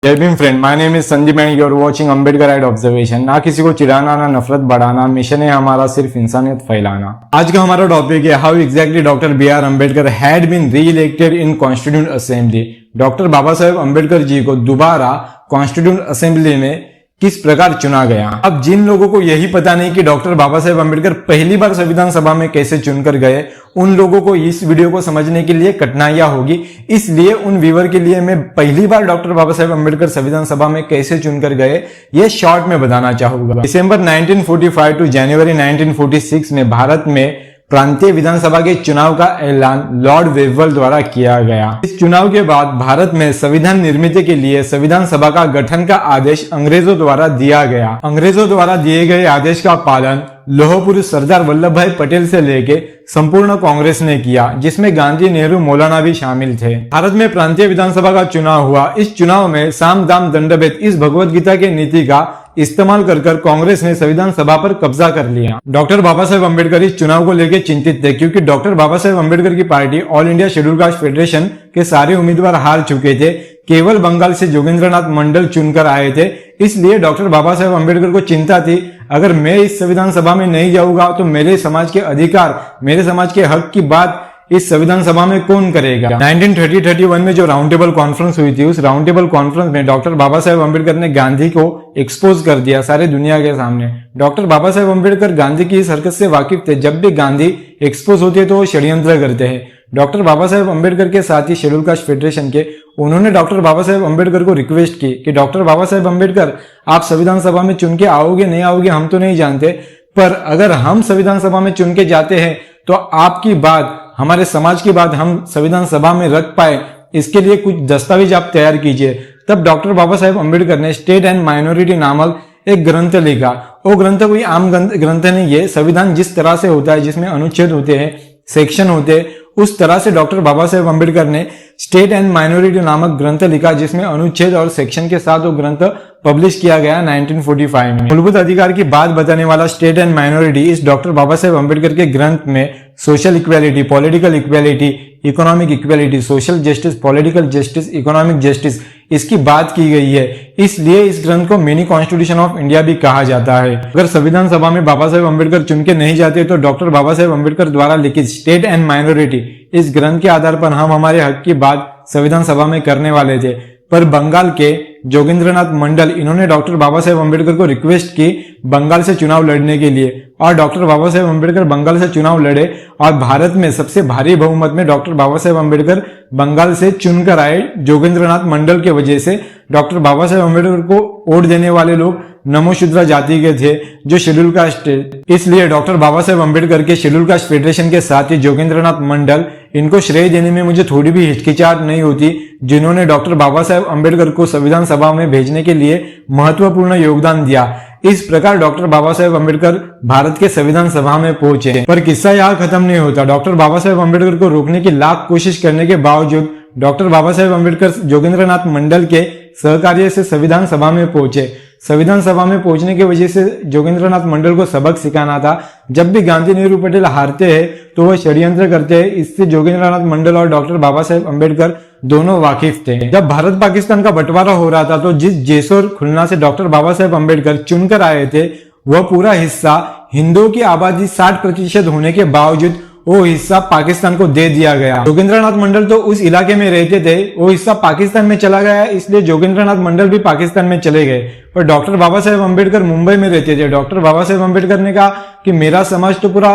जय Bhim friend, my name is Sandeep and you are watching Ambedkar right observation. ना किसी को चिढ़ाना ना नफरत बढ़ाना, मिशन है हमारा सिर्फ इंसानियत फैलाना। आज का हमारा टॉपिक है how exactly doctor B R Ambedkar had been re elected in constituent assembly. Doctor Baba Saheb Ambedkar ji को दोबारा कॉन्स्टिट्यूंट असेंबली में किस प्रकार चुना गया। अब जिन लोगों को यही पता नहीं कि डॉक्टर बाबा साहेब अम्बेडकर पहली बार संविधान सभा में कैसे चुनकर गए, उन लोगों को इस वीडियो को समझने के लिए कठिनाइयां होगी। इसलिए उन व्यूअर के लिए मैं पहली बार डॉक्टर बाबा साहेब अम्बेडकर संविधान सभा में कैसे चुनकर गए ये शॉर्ट में बताना चाहूंगा। दिसंबर 1945 टू जनवरी 1946 में भारत में प्रांतीय विधानसभा के चुनाव का ऐलान लॉर्ड वेवल द्वारा किया गया। इस चुनाव के बाद भारत में संविधान निर्मित के लिए संविधान सभा का गठन का आदेश अंग्रेजों द्वारा दिया गया। अंग्रेजों द्वारा दिए गए आदेश का पालन लौह पुरुष सरदार वल्लभ भाई पटेल से लेके संपूर्ण कांग्रेस ने किया, जिसमें गांधी, नेहरू, मौलाना भी शामिल थे। भारत में प्रांतीय विधानसभा का चुनाव हुआ। इस चुनाव में साम दाम दंडभेद इस भगवत गीता के नीति का इस्तेमाल कर कांग्रेस ने संविधान सभा पर कब्जा कर लिया। डॉक्टर बाबा साहेब अम्बेडकर इस चुनाव को लेकर चिंतित थे, क्योंकि डॉक्टर बाबा साहेब अम्बेडकर की party all India schedule caste federation के सारे उम्मीदवार हार चुके थे। केवल बंगाल से जोगेंद्रनाथ मंडल चुनकर आए थे। इसलिए डॉक्टर बाबा साहेब अम्बेडकर को चिंता थी, अगर मैं इस संविधान सभा में नहीं जाऊंगा तो मेरे समाज के अधिकार, मेरे समाज के हक की बात इस संविधान सभा में कौन करेगा। 1930-31 में जो राउंड टेबल कॉन्फ्रेंस हुई थी, उस राउंड टेबल कॉन्फ्रेंस में डॉक्टर बाबा साहेब अम्बेडकर ने गांधी को एक्सपोज कर दिया सारे दुनिया के सामने। डॉक्टर बाबा साहेब अम्बेडकर गांधी की इस हरकत से वाकिफ थे। जब भी गांधी एक्सपोज होते तो वो षड्यंत्र करते हैं। डॉक्टर बाबा साहेब अम्बेडकर के साथ ही शेड्यूल कास्ट फेडरेशन के उन्होंने डॉक्टर बाबा साहेब अम्बेडकर को रिक्वेस्ट की कि डॉक्टर बाबा साहेब अम्बेडकर, आप संविधान सभा में चुन के आओगे नहीं आओगे हम तो नहीं जानते, पर अगर हम संविधान सभा में चुन के जाते हैं तो आपकी बात, हमारे समाज की बात हम संविधान सभा में रख पाए, इसके लिए कुछ दस्तावेज आप तैयार कीजिए। तब डॉक्टर बाबा साहेब अम्बेडकर ने स्टेट एंड माइनॉरिटी नामक एक ग्रंथ लिखा। वो ग्रंथ कोई आम ग्रंथ नहीं है। संविधान जिस तरह से होता है, जिसमें अनुच्छेद होते हैं, सेक्शन होते हैं, उस तरह से डॉक्टर बाबा साहेब अम्बेडकर ने स्टेट एंड माइनॉरिटी नामक ग्रंथ लिखा, जिसमें अनुच्छेद और सेक्शन के साथ वो ग्रंथ पब्लिश किया गया 1945 में। मूलभूत अधिकार की बात बताने वाला स्टेट एंड माइनॉरिटी इस डॉक्टर बाबा साहेब अम्बेडकर के ग्रंथ में social equality, political equality, economic equality, social justice, political justice, economic justice, इसकी बात की गई है। इसलिए इस ग्रंथ को मिनी कॉन्स्टिट्यूशन ऑफ इंडिया भी कहा जाता है। अगर संविधान सभा में बाबा साहेब अम्बेडकर चुन के नहीं जाते तो डॉक्टर बाबा साहेब अम्बेडकर द्वारा लिखित स्टेट एंड माइनॉरिटी इस ग्रंथ के आधार पर हम हमारे हक की बात संविधान सभा में करने वाले थे। पर बंगाल के जोगेंद्रनाथ मंडल, इन्होंने डॉक्टर बाबा साहेब अम्बेडकर को रिक्वेस्ट की बंगाल से चुनाव लड़ने के लिए, और डॉक्टर बाबा साहेब अम्बेडकर बंगाल से चुनाव लड़े और भारत में सबसे भारी बहुमत में डॉक्टर बाबा साहेब अम्बेडकर बंगाल से चुनकर आए। जोगेंद्रनाथ मंडल के वजह से डॉक्टर बाबा साहेब अम्बेडकर को वोट देने वाले लोग नमोशूद्रा जाति के थे, जो शेड्यूल कास्ट थे। इसलिए डॉक्टर बाबा साहेब अम्बेडकर के शेड्यूल कास्ट फेडरेशन के साथ ही जोगेंद्रनाथ मंडल, इनको श्रेय देने में मुझे थोड़ी भी हिचकिचाहट नहीं होती, जिन्होंने डॉक्टर बाबा साहेब अम्बेडकर को संविधान सभा में भेजने के लिए महत्वपूर्ण योगदान दिया। इस प्रकार डॉक्टर बाबा साहेब अम्बेडकर भारत के संविधान सभा में पहुंचे। पर किस्सा यहाँ खत्म नहीं होता। डॉक्टर बाबा साहेब अम्बेडकर को रोकने की लाख कोशिश करने के बावजूद डॉक्टर बाबा साहेब अम्बेडकर जोगेंद्रनाथ मंडल के सहकार्य से संविधान सभा में पहुंचे। संविधान सभा में पहुंचने की वजह से जोगेंद्रनाथ मंडल को सबक सिखाना था। जब भी गांधी, नेहरू, पटेल हारते हैं तो वह षड्यंत्र करते हैं। इससे जोगेंद्रनाथ मंडल और डॉक्टर बाबा साहेब अम्बेडकर दोनों वाकिफ थे। जब भारत पाकिस्तान का बंटवारा हो रहा था तो जिस जेसोर खुलना से डॉक्टर बाबा साहेब अम्बेडकर चुनकर आए थे, वह पूरा हिस्सा हिंदुओं की आबादी 60% होने के बावजूद वो हिस्सा पाकिस्तान को दे दिया गया। जोगेंद्रनाथ मंडल तो उस इलाके में रहते थे, वो हिस्सा पाकिस्तान में चला गया, इसलिए जोगेंद्रनाथ मंडल भी पाकिस्तान में चले गए। पर डॉक्टर बाबा साहेब अम्बेडकर मुंबई में रहते थे। डॉक्टर बाबा साहेब अम्बेडकर ने कहा कि मेरा समाज तो पूरा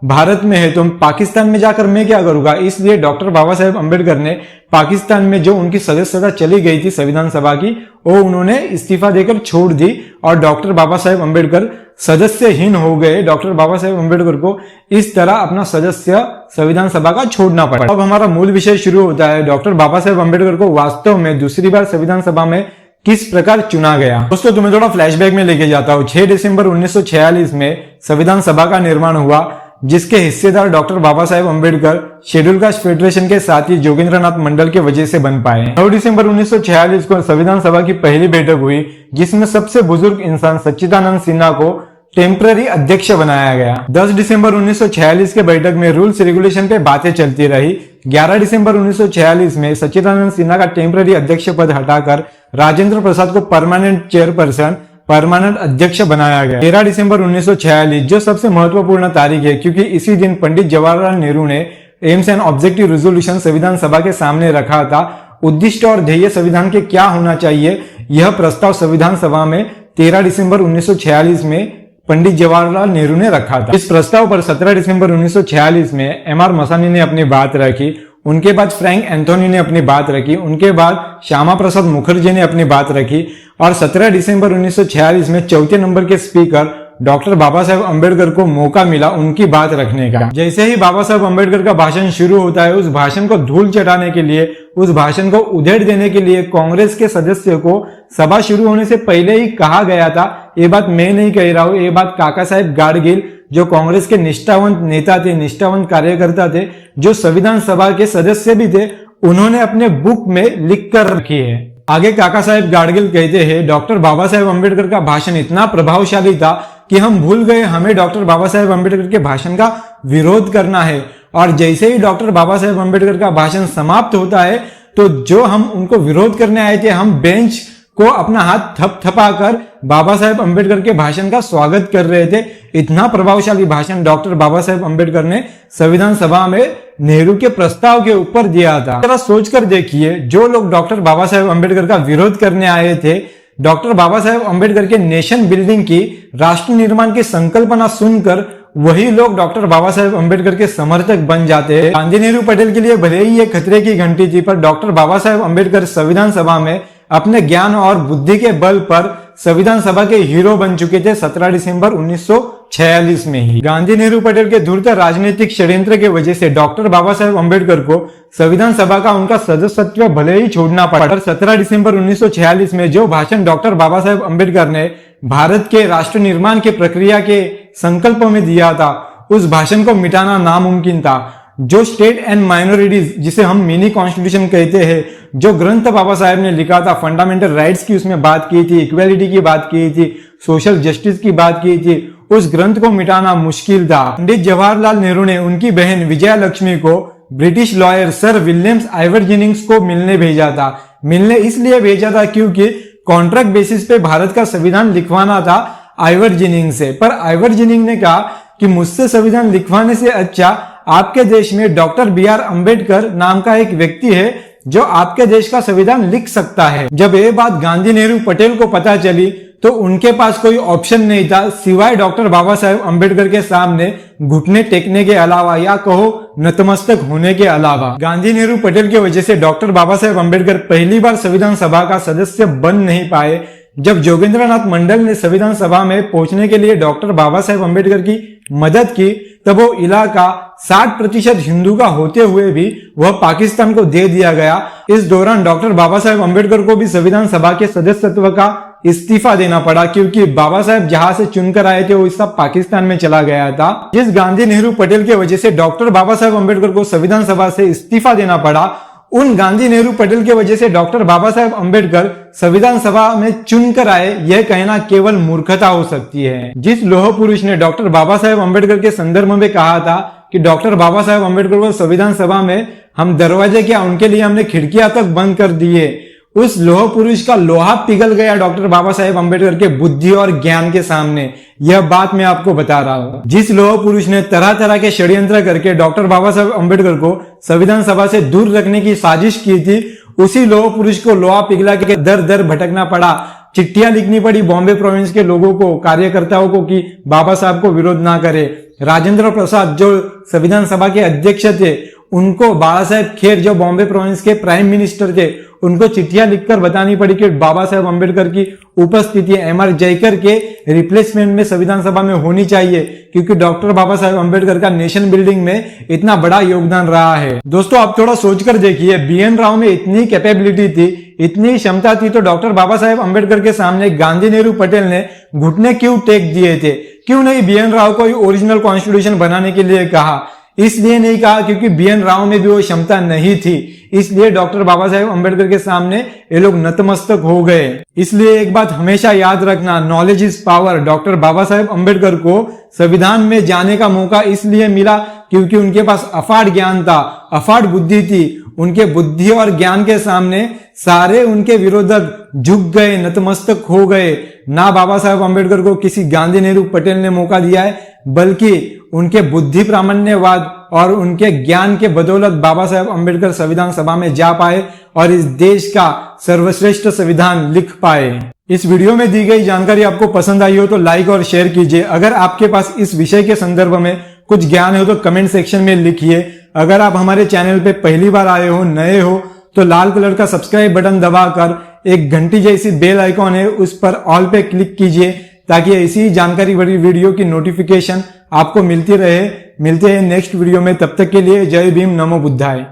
भारत में है, तो पाकिस्तान में जाकर मैं क्या करूंगा। इसलिए डॉक्टर बाबा साहेब अम्बेडकर ने पाकिस्तान में जो उनकी सदस्यता चली गई थी संविधान सभा की, वो उन्होंने इस्तीफा देकर छोड़ दी और डॉक्टर बाबा साहेब अम्बेडकर सदस्यहीन हो गए। डॉक्टर बाबा साहेब अम्बेडकर को इस तरह अपना सदस्य संविधान सभा का छोड़ना पड़ा। अब हमारा मूल विषय शुरू होता है। डॉक्टर बाबा साहेब अम्बेडकर को वास्तव में दूसरी बार संविधान सभा में किस प्रकार चुना गया। दोस्तों, तुम्हें थोड़ा फ्लैशबैक में लेके जाता हूँ। 6 दिसंबर 1946 में संविधान सभा का निर्माण हुआ, जिसके हिस्सेदार doctor Baba Saheb Ambedkar schedule caste federation के साथ ही जोगेंद्रनाथ मंडल के वजह से बन पाए। 9 दिसंबर 1946 को संविधान सभा की पहली बैठक हुई, जिसमें सबसे बुजुर्ग इंसान सच्चिदानंद सिन्हा को टेम्पररी अध्यक्ष बनाया गया। 10 दिसंबर 1946 के बैठक में रूल्स रेगुलेशन पे बातें चलती रही। 11 दिसंबर 1946 में सच्चिदानंद सिन्हा का टेम्पररी अध्यक्ष पद हटाकर राजेंद्र प्रसाद को परमानेंट चेयरपर्सन, परमानेंट अध्यक्ष बनाया गया। 13 दिसंबर 1946 जो सबसे महत्वपूर्ण तारीख है, क्योंकि इसी दिन पंडित जवाहरलाल नेहरू ने एम्स एंड ऑब्जेक्टिव रेजोल्यूशन संविधान सभा के सामने रखा था। उद्दिष्ट और ध्येय संविधान के क्या होना चाहिए, यह प्रस्ताव संविधान सभा में 13 दिसंबर 1946 में पंडित जवाहरलाल नेहरू ने रखा था। इस प्रस्ताव पर 17 दिसंबर 1946 में एम.आर. मसानी ने अपनी बात रखी। उनके बाद फ्रैंक एंथोनी ने अपनी बात रखी। उनके बाद श्यामा प्रसाद मुखर्जी ने अपनी बात रखी और 17 दिसंबर 1946 में चौथे नंबर के स्पीकर डॉक्टर बाबा साहेब अम्बेडकर को मौका मिला उनकी बात रखने का। जैसे ही बाबा साहेब अम्बेडकर का भाषण शुरू होता है, उस भाषण को धूल चटाने के लिए, उस भाषण को उधेड़ देने के लिए कांग्रेस के सदस्यों को सभा शुरू होने से पहले ही कहा गया था। ये बात मैं नहीं कह रहा हूं, ये बात काका साहेब गाडगिल जो कांग्रेस के निष्ठावंत नेता थे, निष्ठावंत कार्यकर्ता थे, जो संविधान सभा के सदस्य भी थे, उन्होंने अपने बुक में लिख कर रखी है। आगे काका साहेब गाडगिल कहते हैं, डॉक्टर बाबा साहेब अम्बेडकर का भाषण इतना प्रभावशाली था कि हम भूल गए हमें डॉक्टर बाबा साहेब अम्बेडकर के भाषण का विरोध करना है। और जैसे ही डॉक्टर बाबा साहेब अम्बेडकर का भाषण समाप्त होता है, तो जो हम उनको विरोध करने आए थे, हम बेंच को अपना हाथ थपथपाकर बाबा साहेब अम्बेडकर के भाषण का स्वागत कर रहे थे। इतना प्रभावशाली भाषण डॉक्टर बाबा साहेब अम्बेडकर ने संविधान सभा में नेहरू के प्रस्ताव के ऊपर दिया था। जरा सोचकर देखिए, जो लोग डॉक्टर बाबा साहेब अम्बेडकर का विरोध करने आए थे, डॉक्टर बाबा साहेब अम्बेडकर के नेशन बिल्डिंग की, राष्ट्र निर्माण की संकल्पना सुनकर वही लोग डॉक्टर बाबा साहेब अम्बेडकर के समर्थक बन जाते हैं। गांधी नेहरू पटेल के लिए भले ही ये खतरे की घंटी थी, पर डॉक्टर बाबा साहेब अम्बेडकर संविधान सभा में अपने ज्ञान और बुद्धि के बल पर संविधान सभा के हीरो बन चुके थे 17 दिसंबर 1946 में ही। गांधी नेहरू पटेल के धूर्त राजनीतिक षड्यंत्र के वजह से डॉक्टर बाबा साहेब अम्बेडकर को संविधान सभा का उनका सदस्यत्व भले ही छोड़ना पड़ा, पर 17 दिसंबर 1946 में जो भाषण डॉक्टर बाबा साहेब अम्बेडकर ने भारत के राष्ट्र निर्माण की प्रक्रिया के संकल्प में दिया था, उस भाषण को मिटाना नामुमकिन था। जो स्टेट एंड माइनॉरिटीज, जिसे हम मिनी कॉन्स्टिट्यूशन कहते हैं, जो ग्रंथ बाबा साहेब ने लिखा था, फंडामेंटल राइट्स की उसमें बात की थी, इक्वालिटी की बात की थी, सोशल जस्टिस की बात की थी, उस ग्रंथ को मिटाना मुश्किल था। पंडित जवाहरलाल नेहरू ने उनकी बहन विजया लक्ष्मी को British lawyer sir Williams Ivor Jennings को मिलने भेजा था। मिलने इसलिए भेजा था क्योंकि कॉन्ट्रैक्ट बेसिस पे भारत का संविधान लिखवाना था आइवर जेनिंग्स से, पर आइवर जेनिंग ने कहा कि मुझसे संविधान लिखवाने से अच्छा आपके देश में डॉक्टर बी.आर. अम्बेडकर नाम का एक व्यक्ति है जो आपके देश का संविधान लिख सकता है। जब ये बात गांधी नेहरू पटेल को पता चली, तो उनके पास कोई ऑप्शन नहीं था सिवाय डॉक्टर बाबा साहेब अम्बेडकर के सामने घुटने टेकने के अलावा, या कहो नतमस्तक होने के अलावा। गांधी नेहरू पटेल की वजह से डॉक्टर बाबा साहेब अम्बेडकर पहली बार संविधान सभा का सदस्य बन नहीं पाए। जब जोगेंद्रनाथ मंडल ने संविधान सभा में पहुंचने के लिए डॉक्टर बाबा साहेब अम्बेडकर की मदद की, तब वो इलाका 60% हिंदू का होते हुए भी वह पाकिस्तान को दे दिया गया। इस दौरान डॉक्टर बाबा साहेब अम्बेडकर को भी संविधान सभा के सदस्यत्व का इस्तीफा देना पड़ा, क्योंकि बाबा साहेब जहां से चुनकर आए थे वो सब पाकिस्तान में चला गया था। जिस गांधी नेहरू पटेल की वजह से डॉक्टर बाबा साहेब अम्बेडकर को संविधान सभा से इस्तीफा देना पड़ा, उन गांधी नेहरू पटेल की वजह से डॉक्टर बाबा साहेब अम्बेडकर संविधान सभा में चुनकर आए, यह कहना केवल मूर्खता हो सकती है। जिस लोह पुरुष ने डॉक्टर बाबा साहेब अम्बेडकर के संदर्भ में कहा था कि डॉक्टर बाबा साहेब अम्बेडकर को संविधान सभा में हम दरवाजे क्या, उनके लिए हमने खिड़कियां तक बंद कर दिए, उस लोह पुरुष का लोहा पिघल गया डॉक्टर बाबा साहेब अम्बेडकर के बुद्धि और ज्ञान के सामने। यह बात मैं आपको बता रहा हूं। जिस लोह पुरुष ने तरह तरह के षड्यंत्र करके डॉक्टर बाबा साहेब अम्बेडकर को संविधान सभा से दूर रखने की साजिश की थी, उसी लोह पुरुष को लोहा पिघला के दर दर भटकना पड़ा। चिट्ठियां लिखनी पड़ी बॉम्बे प्रोविंस के लोगों को, कार्यकर्ताओं को, कि बाबा साहब को विरोध ना करे। राजेंद्र प्रसाद जो संविधान सभा के अध्यक्ष थे, उनको बाला साहेब खेर जो बॉम्बे प्रोविंस के प्राइम मिनिस्टर थे, उनको चिट्ठियां लिखकर बतानी पड़ी कि बाबा साहेब अम्बेडकर की उपस्थिति एम.आर. जयकर के रिप्लेसमेंट में संविधान सभा में होनी चाहिए, क्योंकि डॉक्टर बाबा साहेब अम्बेडकर का नेशन बिल्डिंग में इतना बड़ा योगदान रहा है। दोस्तों, आप थोड़ा सोचकर देखिए, बी.एन. राव में इतनी कैपेबिलिटी थी, इतनी क्षमता थी, तो डॉक्टर बाबा साहेब अम्बेडकर के सामने गांधी नेहरू पटेल ने घुटने क्यों टेक दिए थे? क्यों नहीं बी.एन. राव को ओरिजिनल कॉन्स्टिट्यूशन बनाने के लिए कहा? इसलिए नहीं कहा क्योंकि BN राव में भी वो क्षमता नहीं थी, इसलिए डॉक्टर बाबा साहेब अम्बेडकर के सामने ये लोग नतमस्तक हो गए। इसलिए एक बात हमेशा याद रखना, knowledge is power. Doctor Baba Saheb Ambedkar को संविधान में जाने का मौका इसलिए मिला क्योंकि उनके पास अफाट ज्ञान था, अफाट बुद्धि थी। उनके बुद्धि और ज्ञान के सामने सारे उनके विरोधक झुक गए, नतमस्तक हो गए। ना बाबा साहेब अम्बेडकर को किसी गांधी, नेहरू, पटेल ने मौका दिया है, बल्कि उनके बुद्धि प्रामाण्यवाद और उनके ज्ञान के बदौलत बाबा साहेब अम्बेडकर संविधान सभा में जा पाए और इस देश का सर्वश्रेष्ठ संविधान लिख पाए। इस वीडियो में दी गई जानकारी आपको पसंद आई हो तो लाइक और शेयर कीजिए। अगर आपके पास इस विषय के संदर्भ में कुछ ज्ञान हो तो कमेंट सेक्शन में लिखिए। अगर आप हमारे चैनल पे पहली बार आए हो, नए हो, तो लाल कलर का सब्सक्राइब बटन दबाकर एक घंटी जैसी बेल आइकॉन है उस पर ऑल पे क्लिक कीजिए ताकि ऐसी जानकारी भरी वीडियो की नोटिफिकेशन आपको मिलती रहे। मिलते हैं नेक्स्ट वीडियो में, तब तक के लिए जय भीम, नमो बुद्धाय।